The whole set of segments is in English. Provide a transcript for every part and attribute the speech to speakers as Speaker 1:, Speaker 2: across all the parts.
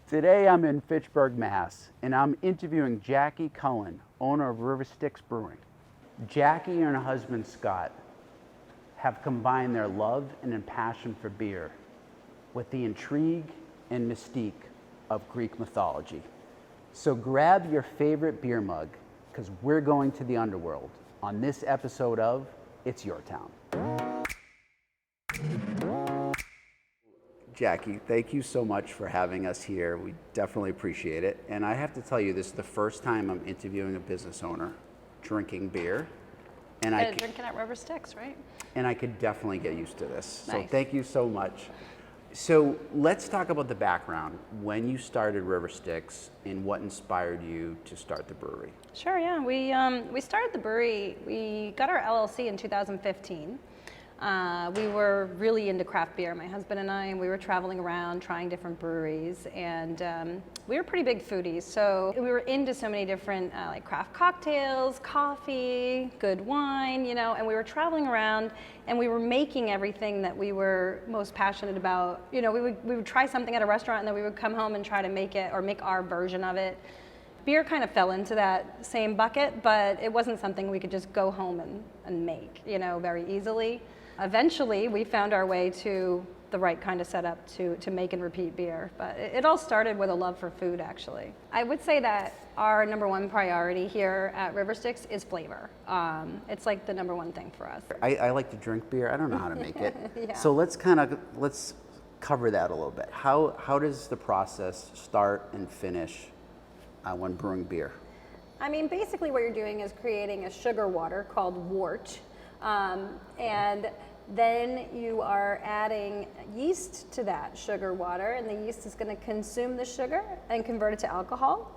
Speaker 1: Today I'm in Fitchburg, Mass, and I'm interviewing Jackie Cullen, owner of River Styk Brewing. Jackie and her husband Scott have combined their love and passion for beer with the intrigue and mystique of Greek mythology. So grab your favorite beer mug, because we're going to the underworld on this episode of It's Your Town. Jackie, thank you so much for having us here. We definitely appreciate it. And I have to tell you, this is the first time I'm interviewing a business owner drinking beer. And
Speaker 2: drinking at River Styx, right?
Speaker 1: And I could definitely get used to this.
Speaker 2: Nice.
Speaker 1: So thank you so much. So let's talk about the background, when you started River Styx and what inspired you to start the brewery.
Speaker 2: Sure, yeah. We started the brewery, we got our LLC in 2015. We were really into craft beer, my husband and I, and we were traveling around trying different breweries, and we were pretty big foodies, so we were into so many different like craft cocktails, coffee, good wine, you know, and we were traveling around and we were making everything that we were most passionate about. You know, we would try something at a restaurant and then we would come home and try to make it or make our version of it. Beer kind of fell into that same bucket, but it wasn't something we could just go home and make, you know, very easily. Eventually, we found our way to the right kind of setup to make and repeat beer. But it all started with a love for food, actually. I would say that our number one priority here at River Styx is flavor. It's like the number one thing for us.
Speaker 1: I like to drink beer. I don't know how to make it.
Speaker 2: Yeah.
Speaker 1: So let's cover that a little bit. How does the process start and finish when brewing beer?
Speaker 2: I mean, basically what you're doing is creating a sugar water called wort. And then you are adding yeast to that sugar water, and the yeast is going to consume the sugar and convert it to alcohol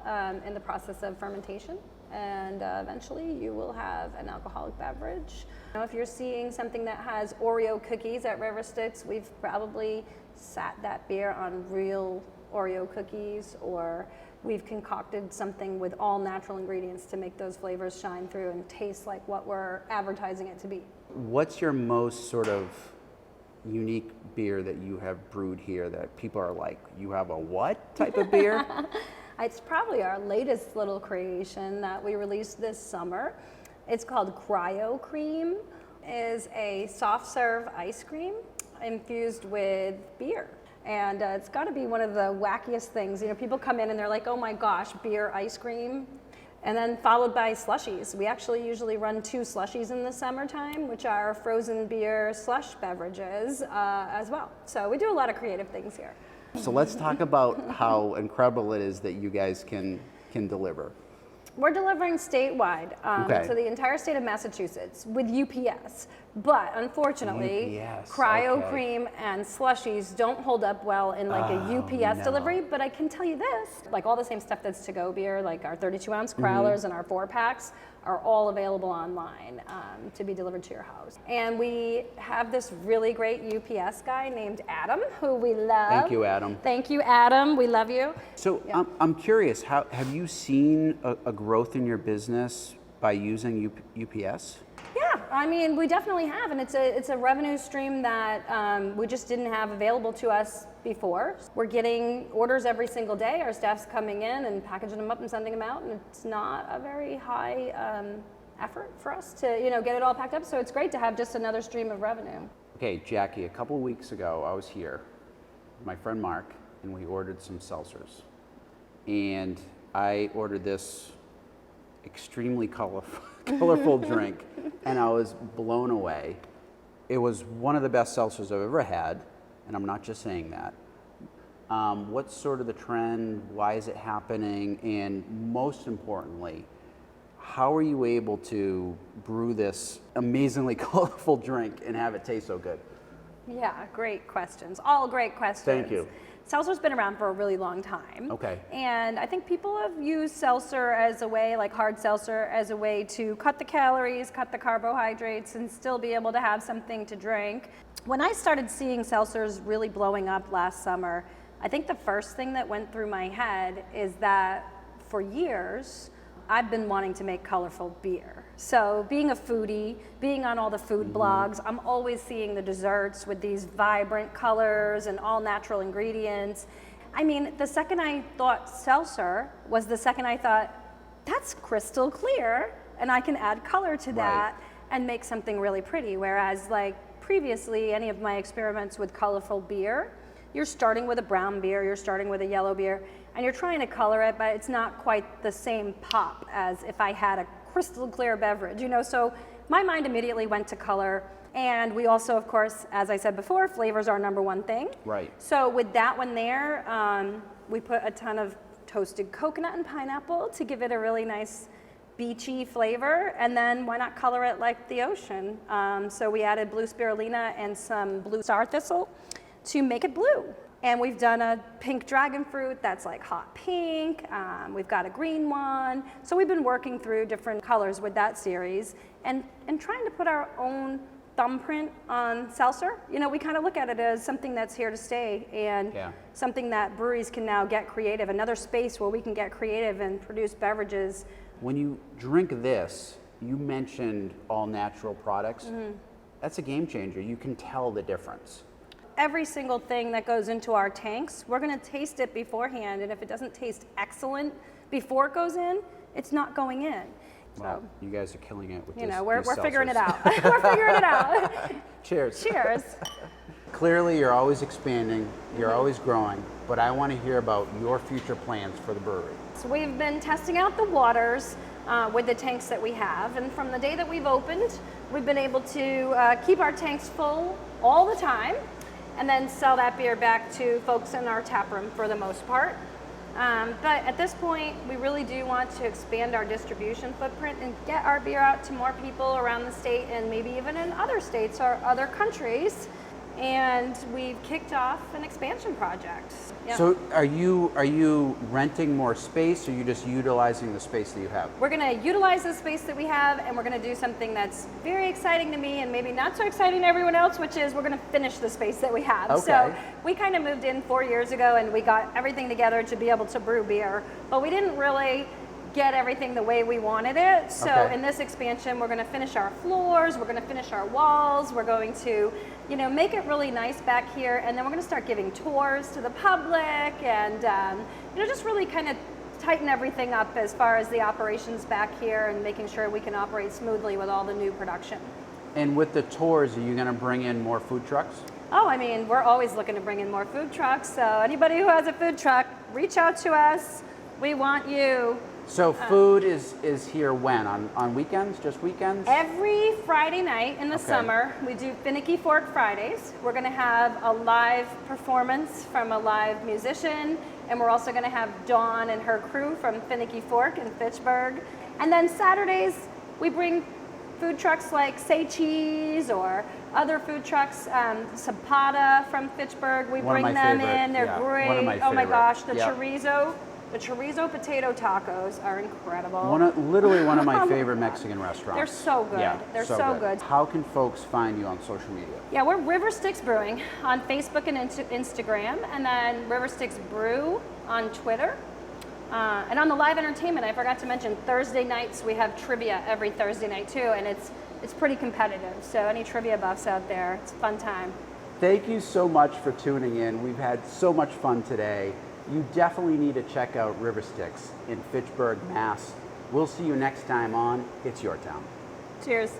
Speaker 2: in the process of fermentation. And eventually you will have an alcoholic beverage. Now, if you're seeing something that has Oreo cookies at River Styx, we've probably sat that beer on real Oreo cookies, or we've concocted something with all natural ingredients to make those flavors shine through and taste like what we're advertising it to be.
Speaker 1: What's your most sort of unique beer that you have brewed here that people are like, you have a what type of beer?
Speaker 2: It's probably our latest little creation that we released this summer. It's called Cryo Cream. It is a soft serve ice cream infused with beer. And it's got to be one of the wackiest things. You know, people come in and they're like, oh my gosh, beer ice cream. And then followed by slushies. We actually usually run 2 slushies in the summertime, which are frozen beer slush beverages as well. So we do a lot of creative things here.
Speaker 1: So let's talk about how incredible it is that you guys can deliver.
Speaker 2: We're delivering statewide to the entire state of Massachusetts with UPS. But unfortunately, Cryo Cream and slushies don't hold up well in like a UPS delivery. But I can tell you this, like all the same stuff that's to-go beer, like our 32-ounce growlers and our 4-packs, are all available online to be delivered to your house. And we have this really great UPS guy named Adam, who we love.
Speaker 1: Thank you, Adam.
Speaker 2: Thank you, Adam. We love you.
Speaker 1: So I'm curious, have you seen a growth in your business by using UPS?
Speaker 2: Yeah, I mean, we definitely have, and it's a revenue stream that we just didn't have available to us before. We're getting orders every single day. Our staff's coming in and packaging them up and sending them out, and it's not a very high effort for us to, you know, get it all packed up. So it's great to have just another stream of revenue.
Speaker 1: Okay, Jackie, a couple of weeks ago, I was here with my friend Mark, and we ordered some Seltzers. And I ordered this extremely colorful drink, and I was blown away. It was one of the best seltzers I've ever had, and I'm not just saying that. What's sort of the trend? Why is it happening? And most importantly, how are you able to brew this amazingly colorful drink and have it taste so good?
Speaker 2: Yeah, great questions. All great questions.
Speaker 1: Thank you.
Speaker 2: Seltzer's been around for a really long time.
Speaker 1: Okay.
Speaker 2: And I think people have used seltzer as a way, like hard seltzer, as a way to cut the calories, cut the carbohydrates, and still be able to have something to drink. When I started seeing seltzers really blowing up last summer, I think the first thing that went through my head is that for years, I've been wanting to make colorful beer. So being a foodie, being on all the food blogs, I'm always seeing the desserts with these vibrant colors and all natural ingredients. I mean, the second I thought seltzer was the second I thought, that's crystal clear, and I can add color to that and make something really pretty. Whereas like previously, any of my experiments with colorful beer, you're starting with a brown beer, you're starting with a yellow beer, and you're trying to color it, but it's not quite the same pop as if I had a crystal clear beverage, you know? So my mind immediately went to color. And we also, of course, as I said before, flavors are number one thing.
Speaker 1: Right.
Speaker 2: So with that one there, we put a ton of toasted coconut and pineapple to give it a really nice beachy flavor. And then why not color it like the ocean? So we added blue spirulina and some blue star thistle to make it blue. And we've done a pink dragon fruit that's like hot pink. We've got a green one. So we've been working through different colors with that series and trying to put our own thumbprint on seltzer. You know, we kind of look at it as something that's here to stay and something that breweries can now get creative, another space where we can get creative and produce beverages.
Speaker 1: When you drink this, you mentioned all natural products. That's a game changer. You can tell the difference.
Speaker 2: Every single thing that goes into our tanks, we're gonna taste it beforehand, and if it doesn't taste excellent before it goes in, it's not going in.
Speaker 1: Wow, you guys are killing it with this.
Speaker 2: You know, we're
Speaker 1: these
Speaker 2: figuring it
Speaker 1: seltzers.
Speaker 2: out. We're figuring it out.
Speaker 1: Cheers.
Speaker 2: Cheers.
Speaker 1: Clearly, you're always expanding, you're always growing, but I want to hear about your future plans for the brewery.
Speaker 2: So we've been testing out the waters with the tanks that we have, and from the day that we've opened, we've been able to keep our tanks full all the time, and then sell that beer back to folks in our tap room for the most part. But at this point, we really do want to expand our distribution footprint and get our beer out to more people around the state and maybe even in other states or other countries. And we've kicked off an expansion project. Yep.
Speaker 1: So are you renting more space, or are you just utilizing the space that you have?
Speaker 2: We're gonna utilize the space that we have, and we're gonna do something that's very exciting to me and maybe not so exciting to everyone else, which is we're gonna finish the space that we have.
Speaker 1: Okay.
Speaker 2: So we kind of moved in 4 years ago and we got everything together to be able to brew beer, but we didn't really get everything the way we wanted it. So in this expansion, we're gonna finish our floors, we're gonna finish our walls, we're going to, you know, make it really nice back here, and then we're gonna start giving tours to the public and, you know, just really kind of tighten everything up as far as the operations back here and making sure we can operate smoothly with all the new production.
Speaker 1: And with the tours, are you going to bring in more food trucks?
Speaker 2: Oh, I mean, we're always looking to bring in more food trucks, so anybody who has a food truck, reach out to us. We want you.
Speaker 1: So food is here when? On weekends? Just weekends?
Speaker 2: Every Friday night in the summer, we do Finicky Fork Fridays. We're gonna have a live performance from a live musician, and we're also gonna have Dawn and her crew from Finicky Fork in Fitchburg. And then Saturdays, we bring food trucks like Say Cheese or other food trucks, Zapata from Fitchburg. We bring them in, they're great.
Speaker 1: One of my
Speaker 2: oh my
Speaker 1: favorite.
Speaker 2: gosh, the chorizo potato tacos are incredible.
Speaker 1: Literally one of my favorite Mexican restaurants.
Speaker 2: They're so good.
Speaker 1: Yeah,
Speaker 2: They're so good.
Speaker 1: How can folks find you on social media?
Speaker 2: Yeah, we're River Styk Brewing on Facebook and Instagram, and then River Styk Brew on Twitter. And on the live entertainment, I forgot to mention, Thursday nights we have trivia every Thursday night too, and it's pretty competitive. So any trivia buffs out there, it's a fun time.
Speaker 1: Thank you so much for tuning in. We've had so much fun today. You definitely need to check out River Styk in Fitchburg, Mass. We'll see you next time on It's Your Town.
Speaker 2: Cheers.